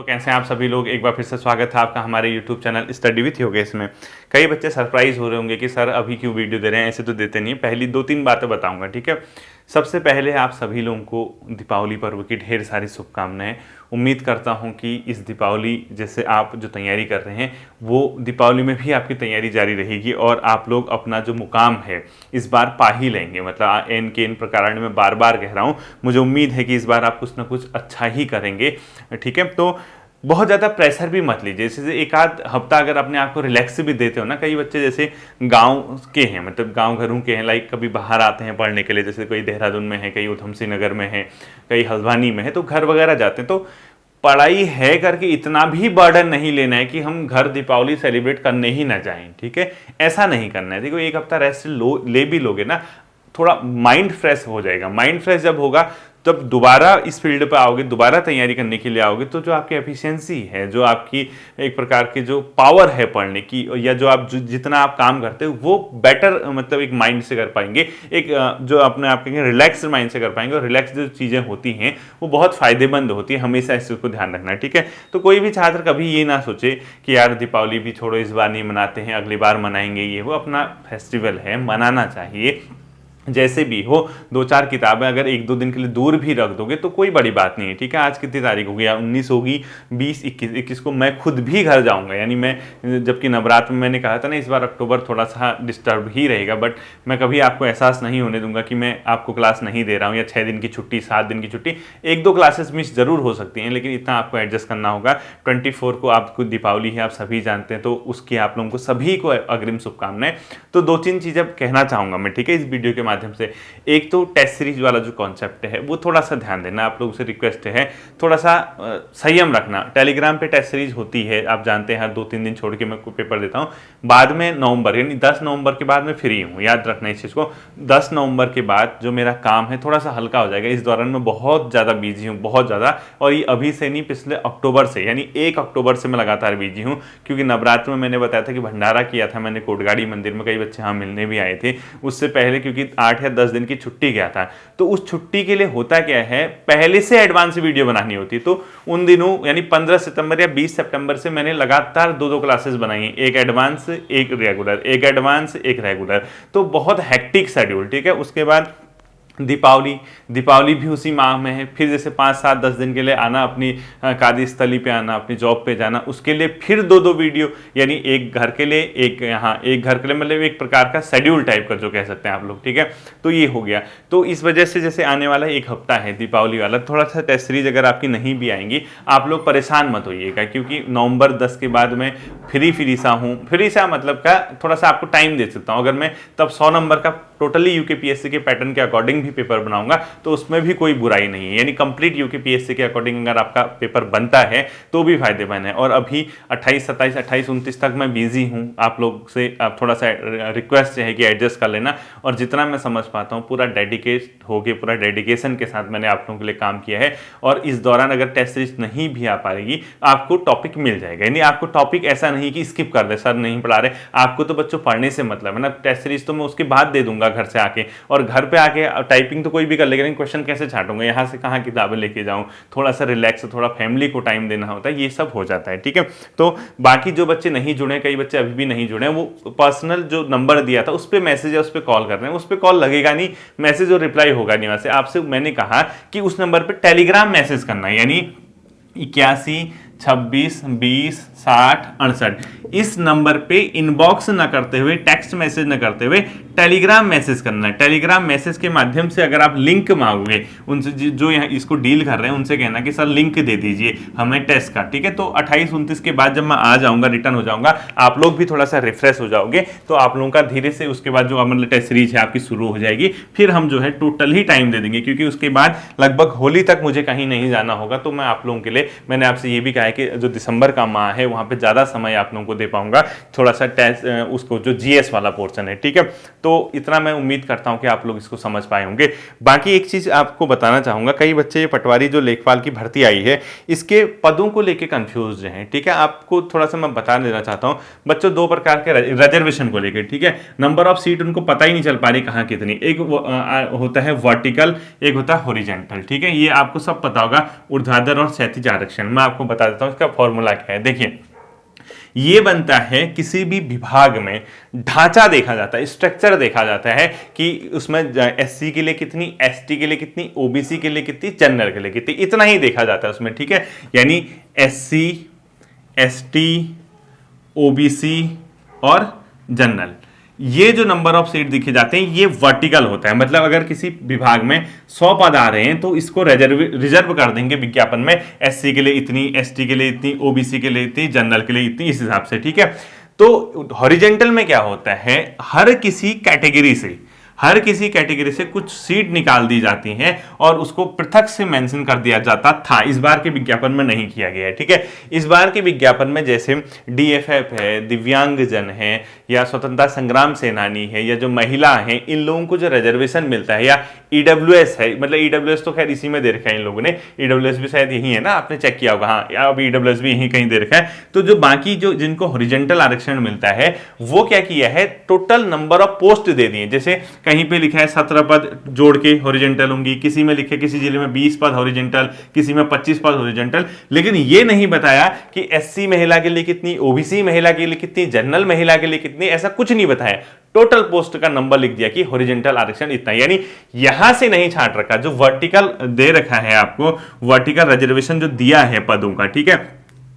कैसे हैं आप सभी लोग। एक बार फिर से स्वागत है आपका हमारे YouTube channel study with Yogesh में। कई बच्चे सरप्राइज हो रहे होंगे कि सर अभी क्यों वीडियो दे रहे हैं, ऐसे तो देते नहीं है। पहली 2-3 बातें बताऊंगा, ठीक है। सबसे पहले आप सभी लोगों को दीपावली पर्व की ढेर सारी शुभकामनाएं। उम्मीद करता हूं कि इस दीपावली जैसे आप जो तैयारी कर रहे हैं वो दीपावली में भी आपकी तैयारी जारी रहेगी और आप लोग अपना जो मुकाम है इस बार पा ही लेंगे। मतलब एन के इन प्रकार में बार बार कह रहा हूँ, मुझे उम्मीद है कि इस बार आप कुछ ना कुछ अच्छा ही करेंगे, ठीक है। तो बहुत ज़्यादा प्रेशर भी मत लीजिए। जैसे एक आध हफ्ता अगर अपने आप को रिलैक्स भी देते हो ना, कई बच्चे जैसे गांव के हैं, मतलब गांव घरों के हैं, लाइक कभी बाहर आते हैं पढ़ने के लिए, जैसे कोई देहरादून में है, कई उधम सिंह नगर में है, कई हल्द्वानी में है, तो घर वगैरह जाते हैं। तो पढ़ाई है करके इतना भी बर्डन नहीं लेना है कि हम घर दीपावली सेलिब्रेट करने ही ना जाएं, ठीक है। ऐसा नहीं करना है। देखो एक हफ्ता रेस्ट ले भी लोगे ना, थोड़ा माइंड फ्रेश हो जाएगा। माइंड फ्रेश जब होगा तब दोबारा इस फील्ड पर आओगे, दोबारा तैयारी करने के लिए आओगे, तो जो आपकी एफिशिएंसी है, जो आपकी एक प्रकार की जो पावर है पढ़ने की, या जो आप जितना आप काम करते हो वो बेटर मतलब एक माइंड से कर पाएंगे, एक जो अपने आप के रिलैक्स माइंड से कर पाएंगे। और रिलैक्स जो चीज़ें होती हैं वो बहुत फायदेमंद होती है, हमेशा इस चीज़ को ध्यान रखना है, ठीक है। तो कोई भी छात्र कभी ये ना सोचे कि यार दीपावली भी छोड़ो, इस बार नहीं मनाते हैं, अगली बार मनाएंगे। ये वो अपना फेस्टिवल है, मनाना चाहिए। जैसे भी हो 2-4 किताबें अगर 1-2 दिन के लिए दूर भी रख दोगे तो कोई बड़ी बात नहीं है, ठीक है। आज कितनी तारीख होगी, 19 होगी, 20, 21 को मैं खुद भी घर जाऊंगा। यानी मैं जबकि नवरात्र में मैंने कहा था ना इस बार अक्टूबर थोड़ा सा डिस्टर्ब ही रहेगा, बट मैं कभी आपको एहसास नहीं होने दूंगा कि मैं आपको क्लास नहीं दे रहा हूँ, या 6 दिन की छुट्टी, 7 दिन की छुट्टी। 1-2 क्लासेस मिस जरूर हो सकती हैं, लेकिन इतना आपको एडजस्ट करना होगा। 24 को आपको दीपावली है, आप सभी जानते हैं, तो उसकी आप लोगों को सभी को अग्रिम शुभकामनाएं। तो 2-3 चीज़ें कहना चाहूँगा मैं, ठीक है, इस वीडियो के माध्यम से। एक तो टेस्ट सीरीज वाला जो कॉन्सेप्ट है वो थोड़ा सा ध्यान देना, आप लोगों से रिक्वेस्ट है, थोड़ा सा संयम रखना। टेलीग्राम पे टेस्ट सीरीज होती है, आप जानते हैं, हर 2-3 दिन छोड़ के मैं पेपर देता हूँ। बाद में नवंबर यानी 10 नवंबर के बाद मैं फ्री हूँ, याद रखना इस चीज़ को। 10 नवंबर के बाद जो मेरा काम है थोड़ा सा हल्का हो जाएगा। इस दौरान मैं बहुत ज़्यादा बिजी हूँ, बहुत ज़्यादा। और ये अभी से नहीं, पिछले अक्टूबर से, यानी 1 अक्टूबर से मैं लगातार बिजी हूँ, क्योंकि नवरात्र में मैंने बताया था कि भंडारा किया था मैंने कोटगाड़ी मंदिर में, कई बच्चे यहाँ मिलने भी आए थे। उससे पहले क्योंकि 8 या 10 दिन की छुट्टी गया था, तो उस छुट्टी के लिए होता क्या है, पहले से एडवांस वीडियो बनानी होती। तो उन दिनों यानी 15 सितंबर या 20 सितंबर से मैंने लगातार 2-2 क्लासेस बनाई हैं, एक एडवांस एक रेगुलर, एक एडवांस एक रेगुलर। तो बहुत हेक्टिक शेड्यूल, ठीक है। उसके बाद दीपावली भी उसी माह में है। फिर जैसे 5-7-10 दिन के लिए आना, अपनी कार्यस्थली पे आना, अपनी जॉब पे जाना, उसके लिए फिर 2-2 वीडियो, यानी एक घर के लिए, एक यहाँ, एक घर के लिए, मतलब एक प्रकार का शेड्यूल टाइप का जो कह सकते हैं आप लोग, ठीक है। तो ये हो गया। तो इस वजह से जैसे आने वाला 1 हफ्ता है दीपावली वाला, थोड़ा सा टेस्ट सीरीज अगर आपकी नहीं भी आएंगी, आप लोग परेशान मत होइएगा, क्योंकि नवंबर 10 के बाद मैं फ्री सा हूँ। फ्री सा मतलब का थोड़ा सा आपको टाइम दे सकता हूँ। अगर मैं तब 100 नंबर का टोटली यूकेपीएससी के पैटर्न के अकॉर्डिंग भी पेपर बनाऊंगा तो उसमें भी कोई बुराई नहीं है। यानी कंप्लीट यूकेपीएससी के अकॉर्डिंग अगर आपका पेपर बनता है तो भी फायदेमंद है। और अभी 28, 27, 28, 29 तक मैं बिजी हूँ। आप लोग से आप थोड़ा सा रिक्वेस्ट है कि एडजस्ट कर लेना। और जितना मैं समझ पाता हूँ पूरा डेडिकेट होके, पूरा डेडिकेशन के साथ मैंने आप लोगों के लिए काम किया है। और इस दौरान अगर टेस्ट सीरीज नहीं भी आ पाएगी, आपको टॉपिक मिल जाएगा। यानी आपको टॉपिक ऐसा नहीं कि स्किप कर दे, सर नहीं पढ़ा रहे, आपको तो बच्चों पढ़ने से मतलब है ना। टेस्ट सीरीज तो मैं उसके बाद दे दूंगा घर से आके, और घर पे आके टाइपिंग तो कोई भी कर लेगा, लेकिन क्वेश्चन कैसे छाटूंगा, यहाँ से कहाँ किताबें लेके जाऊँ, थोड़ा सा रिलैक्स, थोड़ा फैमिली को टाइम देना होता है, ये सब हो जाता है, ठीक है। तो बाकी जो बच्चे नहीं जुड़े, कई बच्चे अभी भी नहीं जुड़े, वो पर्सनल जो नंबर दिया था उस पर मैसेज है, उस पर कॉल कर रहे हैं, उस पर कॉल लगेगा नहीं, मैसेज और रिप्लाई होगा नहीं। वैसे आपसे मैंने कहा कि उस नंबर पर टेलीग्राम मैसेज करना है, यानी 81 26 20 60 68, इस नंबर पे इनबॉक्स ना करते हुए, टेक्स्ट मैसेज ना करते हुए टेलीग्राम मैसेज करना है। टेलीग्राम मैसेज के माध्यम से अगर आप लिंक मांगोगे उनसे, जो यहाँ इसको डील कर रहे हैं, उनसे कहना कि सर लिंक दे दीजिए हमें टेस्ट का, ठीक है। तो 28-29 के बाद जब मैं आ जाऊंगा, रिटर्न हो जाऊंगा, आप लोग भी थोड़ा सा रिफ्रेश हो जाओगे, तो आप लोगों का धीरे से उसके बाद जो मतलब टेस्ट सीरीज है आपकी शुरू हो जाएगी। फिर हम जो है टोटल ही टाइम दे देंगे, क्योंकि उसके बाद लगभग होली तक मुझे कहीं नहीं जाना होगा। तो मैं आप लोगों के लिए, मैंने आपसे ये भी कहा है कि जो दिसंबर का माह है वहाँ पे ज़्यादा समय आप लोगों को दे पाऊंगा, थोड़ा सा टेस्ट उसको जो जीएस वाला पोर्शन है, ठीक है। तो इतना मैं उम्मीद करता हूं कि आप लोग इसको समझ पाए होंगे। बाकी एक चीज आपको बताना चाहूंगा, कई बच्चे ये पटवारी जो लेखपाल की भर्ती आई है इसके पदों को लेकर कंफ्यूज हैं, ठीक है। आपको थोड़ा सा मैं बता देना चाहता हूं बच्चों, दो प्रकार के रिजर्वेशन को लेकर, ठीक है। नंबर ऑफ सीट उनको पता ही नहीं चल पा रही कहां कितनी, एक होता है वर्टिकल, एक होता है हॉरिजॉन्टल, ठीक है। ये आपको सब पता होगा, ऊर्ध्वाधर और क्षैतिज आरक्षण। मैं आपको बता देता हूं इसका फॉर्मूला क्या है। देखिए, ये बनता है किसी भी विभाग में ढांचा देखा जाता है, स्ट्रक्चर देखा जाता है कि उसमें एससी के लिए कितनी, एसटी के लिए कितनी, ओबीसी के लिए कितनी, जनरल के लिए कितनी, इतना ही देखा जाता है उसमें, ठीक है। यानी एससी, एसटी, ओबीसी और जनरल, ये जो नंबर ऑफ सीट दिखे जाते हैं ये वर्टिकल होता है। मतलब अगर किसी विभाग में 100 पद आ रहे हैं तो इसको रिजर्व कर देंगे विज्ञापन में, एससी के लिए इतनी, एसटी के लिए इतनी, ओबीसी के लिए इतनी, जनरल के लिए इतनी, इस हिसाब से, ठीक है। तो हॉरिजॉन्टल में क्या होता है, हर किसी कैटेगरी से कुछ सीट निकाल दी जाती हैं और उसको पृथक से मेंशन कर दिया जाता था। इस बार के विज्ञापन में नहीं किया गया है, ठीक है। इस बार के विज्ञापन में जैसे डीएफएफ है, दिव्यांगजन है, या स्वतंत्रता संग्राम सेनानी है, या जो महिला हैं, इन लोगों को जो रिजर्वेशन मिलता है, या ईडब्ल्यूएस है, मतलब ईडब्ल्यूएस तो खैर इसी में दे रखा है इन लोगों ने, ईडब्ल्यूएस भी शायद यही है ना, आपने चेक किया होगा, हाँ अब ईडब्ल्यूएस भी यही कहीं दे रखा है। तो जो बाकी जो जिनको हॉरिजॉन्टल आरक्षण मिलता है वो क्या किया है, टोटल नंबर ऑफ पोस्ट दे दिए। जैसे कहीं पे लिखा है 17 पद जोड़ के हॉरिजॉन्टल होंगी, किसी में लिखे किसी जिले में 20 पद हॉरिजॉन्टल, किसी में 25 पद हॉरिजॉन्टल, लेकिन ये नहीं बताया कि एससी महिला के लिए कितनी, ओबीसी महिला के लिए कितनी, जनरल महिला के लिए कितनी, ऐसा कुछ नहीं बताया। टोटल पोस्ट का नंबर लिख दिया कि हॉरिजॉन्टल आरक्षण इतना, यानी यहां से नहीं छांट रखा, जो वर्टिकल दे रखा है आपको, वर्टिकल रिजर्वेशन जो दिया है पदों का, ठीक है।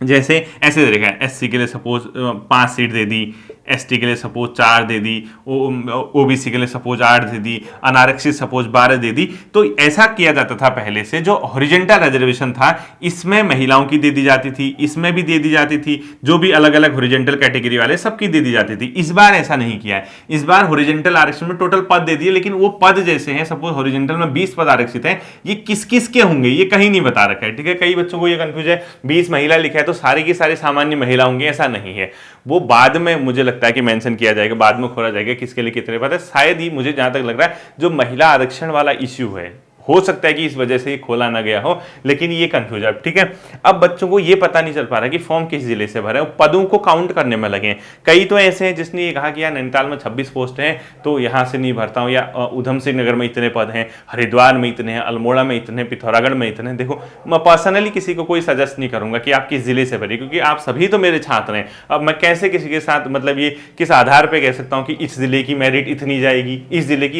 जैसे ऐसे दे रखा है, एससी के लिए सपोज 5 सीट दे दी, एसटी के लिए सपोज 4 दे दी, ओबीसी के लिए सपोज 8 दे दी, अनारक्षित सपोज 12 दे दी। तो ऐसा किया जाता था पहले से। जो हॉरिजॉन्टल रिजर्वेशन था इसमें महिलाओं की दे दी जाती थी, इसमें भी दे दी जाती थी, जो भी अलग अलग हॉरिजॉन्टल कैटेगरी वाले सबकी दे दी जाती थी। इस बार ऐसा नहीं किया है। इस बार हॉरिजॉन्टल आरक्षण में टोटल पद दे दिए, लेकिन वो पद जैसे हैं, सपोज हॉरिजॉन्टल में 20 पद आरक्षित हैं, ये किस किस के होंगे ये कहीं नहीं बता रखा है, ठीक है। कई बच्चों को ये कंफ्यूज है, 20 महिला लिखा है तो सारी की सारी सामान्य महिला होंगी, ऐसा नहीं है। वो बाद में मुझे लगता है कि मेंशन किया जाएगा, बाद में खोला जाएगा किसके लिए कितने पद है। शायद ही, मुझे जहां तक लग रहा है, जो महिला आरक्षण वाला इश्यू है, हो सकता है कि इस वजह से ये खोला ना गया हो, लेकिन ये कंफ्यूज है, ठीक है। अब बच्चों को ये पता नहीं चल पा रहा कि फॉर्म किस जिले से भरे, पदों को काउंट करने में लगे। कई तो ऐसे हैं जिसने ये कहा कि यार नैनीताल में 26 पोस्ट हैं तो यहां से नहीं भरता हूं, या उधम सिंह नगर में इतने पद हैं, हरिद्वार में इतने हैं, अल्मोड़ा में इतने, पिथौरागढ़ में इतने। देखो, मैं पर्सनली किसी को कोई सजेस्ट नहीं करूंगा कि आप किस जिले से भरिए, क्योंकि आप सभी तो मेरे छात्र हैं। अब मैं कैसे किसी के साथ, मतलब ये किस आधार पर कह सकता हूँ कि इस जिले की मेरिट इतनी जाएगी, इस जिले की,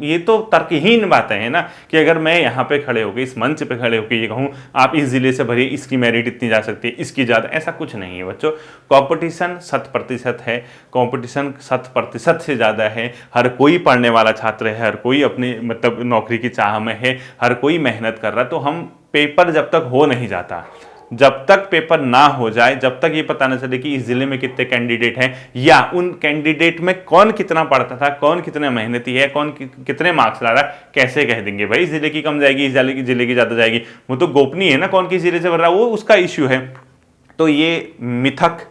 ये तो तर्कहीन बातें हैं ना, कि अगर मैं यहाँ पे खड़े होकर, इस मंच पे खड़े होकर ये कहूं आप इस जिले से भरिए, इसकी मेरिट इतनी जा सकती है, इसकी ज्यादा, ऐसा कुछ नहीं है बच्चों। कंपटीशन 100% है, कंपटीशन 100% से ज्यादा है। हर कोई पढ़ने वाला छात्र है, हर कोई अपने मतलब नौकरी की चाह में है, हर कोई मेहनत कर रहा है। तो हम पेपर जब तक हो नहीं जाता, जब तक पेपर ना हो जाए, जब तक ये पता ना चले कि इस जिले में कितने कैंडिडेट हैं, या उन कैंडिडेट में कौन कितना पढ़ता था, कौन कितना मेहनती है, कौन कितने मार्क्स ला रहा है, कैसे कह देंगे भाई इस जिले की कम जाएगी, इस जिले की ज्यादा जाएगी। वो तो गोपनीय है ना, कौन किस जिले से भर रहा है, वो उसका इश्यू है। तो ये मिथक,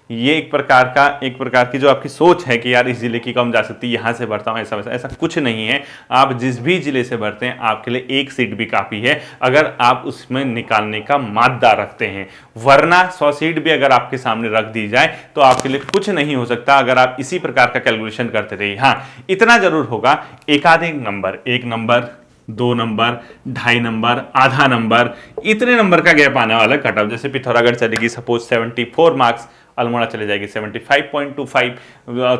ये एक प्रकार की जो आपकी सोच है कि यार इस जिले की कम जा सकती है, यहां से भरता हूं, ऐसा वैसा, ऐसा कुछ नहीं है। आप जिस भी जिले से भरते हैं आपके लिए एक सीट भी काफी है, अगर आप उसमें निकालने का मादा रखते हैं। वरना 100 सीट भी अगर आपके सामने रख दी जाए तो आपके लिए कुछ नहीं हो सकता, अगर आप इसी प्रकार का कैलकुलेशन करते रहिए। हाँ, इतना जरूर होगा, एकाध एक नंबर, 1 नंबर, 2 नंबर, 2.5 नंबर, आधा नंबर, इतने नंबर का गैप आने वाला कट ऑफ। जैसे पिथौरागढ़ चलेगी सपोज 74 मार्क्स, अल्मोड़ा चली जाएगी 75.25,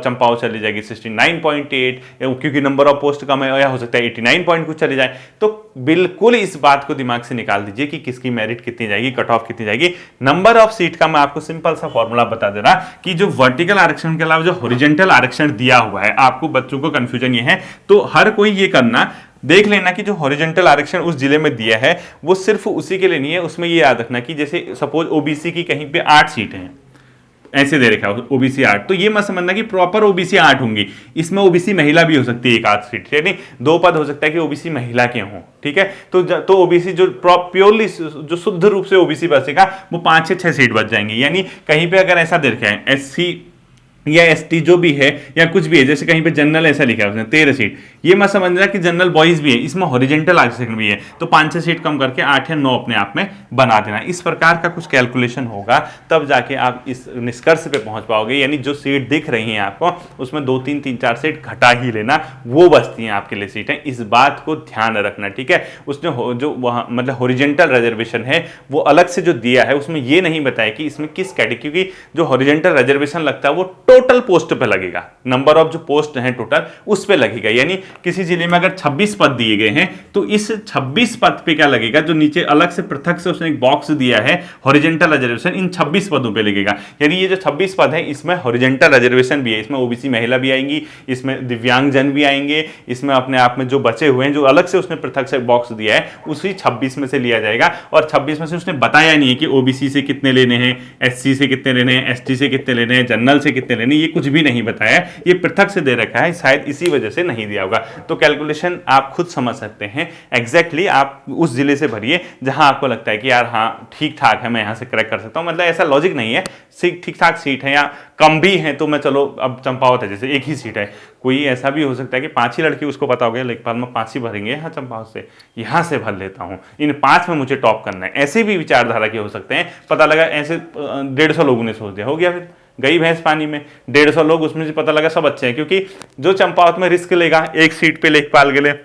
चंपाओ चली जाएगी 69.8, क्योंकि नंबर ऑफ पोस्ट कम है, या हो सकता है 89 पॉइंट कुछ चली जाए। तो बिल्कुल इस बात को दिमाग से निकाल दीजिए कि किसकी मेरिट कितनी जाएगी, कट ऑफ कितनी जाएगी। नंबर ऑफ सीट का मैं आपको सिंपल सा फॉर्मूला बता दे रहा कि जो वर्टिकल आरक्षण के अलावा जो हॉरिजॉन्टल आरक्षण दिया हुआ है, आपको बच्चों को कंफ्यूजन ये है, तो हर कोई ये करना, देख लेना कि जो हॉरिजॉन्टल आरक्षण उस जिले में दिया है वो सिर्फ उसी के लिए नहीं है। उसमें ये याद रखना कि जैसे सपोज ओबीसी की कहीं पे 8 सीटें हैं, ऐसे दे रखा है ओबीसी 8, तो ये मत समझना कि प्रॉपर ओबीसी 8 होंगी, इसमें ओबीसी महिला भी हो सकती है, एक आध सीट, यानी 2 पद हो सकता है कि ओबीसी महिला के हों, ठीक है। तो ओबीसी जो प्योरली जो शुद्ध रूप से ओबीसी बचेगा वो 5 से 6 सीट बच जाएंगी। यानी कहीं पे अगर ऐसा दे रखा है एससी या एसटी जो भी है या कुछ भी है, जैसे कहीं पे जनरल ऐसा लिखा है उसने 13 सीट, ये मत समझना कि जनरल बॉयज भी है, इसमें हॉरिजेंटल आरक्षण भी है, तो 5-6 सीट कम करके 8 या 9 अपने आप में बना देना। इस प्रकार का कुछ कैलकुलेशन होगा तब जाके आप इस निष्कर्ष पे पहुंच पाओगे। यानी जो सीट दिख रही है आपको उसमें 2-3, 3-4 सीट घटा ही लेना, वो बचती हैं आपके लिए सीटें, इस बात को ध्यान रखना, ठीक है। उसने जो वहाँ मतलब हॉरिजेंटल रिजर्वेशन है वो अलग से जो दिया है उसमें ये नहीं बताया कि इसमें किस कैटेगरी, क्योंकि जो हॉरिजेंटल रिजर्वेशन लगता है वो टोटल पोस्ट पे लगेगा, नंबर ऑफ जो पोस्ट हैं टोटल उस पे लगेगा। यानी किसी जिले में अगर 26 पद दिए गए हैं तो इस 26 पद पे क्या लगेगा, जो नीचे अलग से पृथक से उसने एक बॉक्स दिया है हॉरिजेंटल रिजर्वेशन, इन 26 पदों पे लगेगा। यानी ये जो 26 पद है इसमें हॉरिजेंटल रिजर्वेशन भी है, इसमें ओबीसी महिला भी आएंगी, इसमें दिव्यांगजन भी आएंगे, इसमें अपने आप में जो बचे हुए हैं जो अलग से उसने पृथक से बॉक्स दिया है उसी 26 में से लिया जाएगा। और 26 में से उसने बताया नहीं है कि ओबीसी से कितने लेने हैं, एससी से कितने लेने हैं, एसटी से कितने लेने हैं, जनरल से कितने लेने, ये कुछ भी नहीं बताया, ये पृथक से दे रखा है, शायद इसी वजह से नहीं दिया होगा। तो कैलकुलेशन आप खुद समझ सकते हैं, एग्जैक्टली आप उस जिले से भरिए जहां आपको लगता है कि यार हाँ ठीक ठाक है, मैं यहां से करेक्ट कर सकता हूं, मतलब ऐसा लॉजिक नहीं है, ठीक ठाक सीट है या कम भी है तो मैं चलो, अब चंपावत है जैसे एक ही सीट है, कोई ऐसा भी हो सकता है कि 5 ही लड़की उसको पता हो गया लेखपाल में 5 ही भरेंगे यहाँ चंपावत से, यहाँ से भर लेता हूँ, इन 5 में मुझे टॉप करना है, ऐसे भी विचारधारा के हो सकते हैं। पता लगा ऐसे 150 लोगों ने सोच दिया, हो गया फिर गई भैंस पानी में, 150 लोग उसमें से पता लगा सब अच्छे हैं, क्योंकि जो चंपावत में रिस्क लेगा एक सीट पे लेखपाल के लिए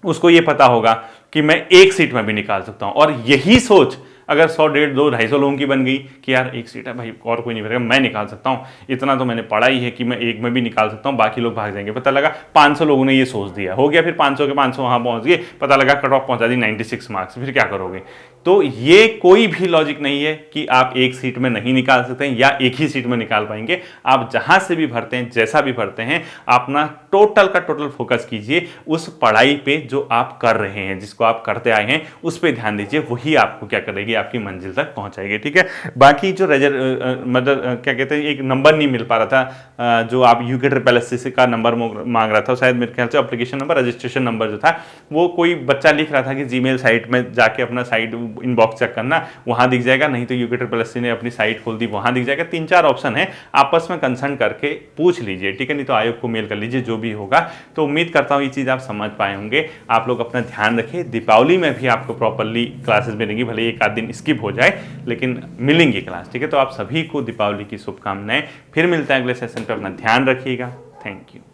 उसको ये पता होगा कि मैं एक सीट में भी निकाल सकता हूं। और यही सोच अगर 100, 150, 250 लोगों की बन गई कि यार एक सीट है भाई और कोई नहीं भरेगा, मैं निकाल सकता हूँ, इतना तो मैंने पढ़ा ही है कि मैं एक में भी निकाल सकता हूँ, बाकी लोग भाग जाएंगे, पता लगा 500 लोगों ने ये सोच दिया, हो गया फिर 500 के 500 वहां पहुंच गए, पता लगा कट ऑफ पहुंचा दी 96 मार्क्स, फिर क्या करोगे। तो ये कोई भी लॉजिक नहीं है कि आप एक सीट में नहीं निकाल सकते हैं या एक ही सीट में निकाल पाएंगे। आप जहां से भी भरते हैं, जैसा भी भरते हैं, अपना टोटल का टोटल फोकस कीजिए उस पढ़ाई पे जो आप कर रहे हैं, जिसको आप करते आए हैं उस पे ध्यान दीजिए, वही आपको क्या करेगी, आपकी मंजिल तक पहुंचाएगी, ठीक है। बाकी जो मतलब क्या कहते हैं, एक नंबर नहीं मिल पा रहा था जो आप यूके SSC का नंबर मांग रहा था, शायद मेरे ख्याल से एप्लीकेशन नंबर, रजिस्ट्रेशन नंबर जो था, वो कोई बच्चा लिख रहा था कि जीमेल साइट में जाके अपना साइट इनबॉक्स चेक करना, वहां दिख जाएगा, नहीं तो यूके SSC ने अपनी साइट खोल दी, वहां दिख जाएगा। 3-4 ऑप्शन है, आपस में कंसल्ट करके पूछ लीजिए, ठीक है, नहीं तो आयोग को मेल कर लीजिए, जो भी होगा। तो उम्मीद करता हूं ये चीज आप समझ पाए होंगे। आप लोग अपना ध्यान रखिए, दीपावली में भी आपको प्रॉपरली क्लासेस मिलेंगी, भले एक आध दिन स्किप हो जाए लेकिन मिलेंगी क्लास, ठीक है। तो आप सभी को दीपावली की शुभकामनाएं, फिर मिलते हैं अगले सेशन पे, अपना ध्यान रखिएगा, थैंक यू।